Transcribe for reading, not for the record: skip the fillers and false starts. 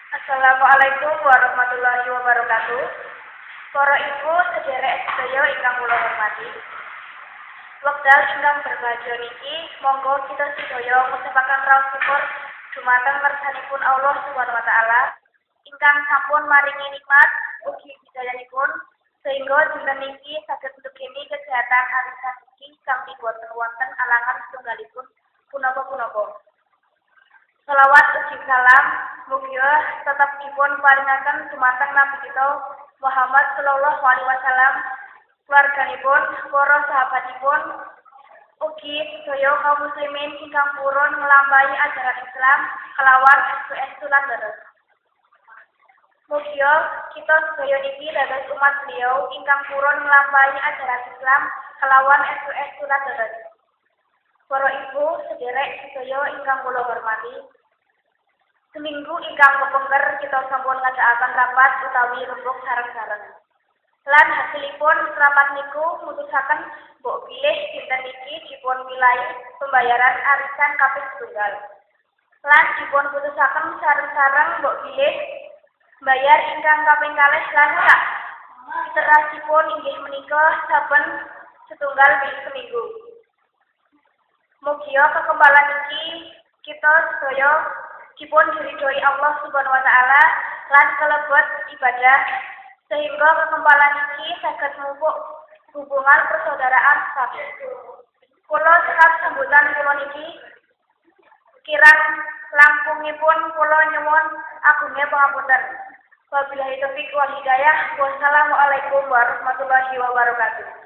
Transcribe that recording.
Assalamualaikum warahmatullahi wabarakatuh. Para ibu sederek sedaya ingkang kula hormati. Wekdal ingkang berbahagia niki monggo kita sedaya ngucapaken raos syukur dumateng ngersanipun Allah Subhanahu wa taala ingkang sampun maringi nikmat ugi hidayanipun sehingga dinten niki saged nduweni kesehatan arisan iki kanthi boten wonten alangan setunggalipun punapa-punapa. Selawat uji salam mugia tetap dipun paringaken dumateng Nabi kita Muhammad sallallahu alaihi wasallam, keluarganipun, para sahabatipun, ugi sedaya kaum muslimin ingkang purun nglampahi ajaran Islam kelawan estu lan leres. Mugia kita sedaya niki dados umat beliau ingkang purun nglampahi ajaran Islam kelawan estu lan leres. Para ibu sederek sedaya ingkang kula hormati. Seminggu ingkang kepengker kita sampun ngajakaken rapat utawi rembug sareng-sareng. Lan hasilipun rapat niku mutusaken mbok bilih dinten niki dipun milai pembayaran arisan kaping setunggal. Lan dipun putusaken sareng-sareng mbok bilih bayar ingkang kaping kalih lan sak. Terasipun inggih menika saben setunggal seminggu. Mugia kekempalan niki kita sedaya dipun diridhoi Allah Subhanahu wa taala lan kalebet ibadah sehingga kekempalan iki saged mupuk hubungan persaudaraan sapi. Kula sekap sambutan kula niki kirang langkungipun kula nyuwun agungnya pangapunten. Wabillahi taufiq wal hidayah. Wassalamualaikum warahmatullahi wabarakatuh.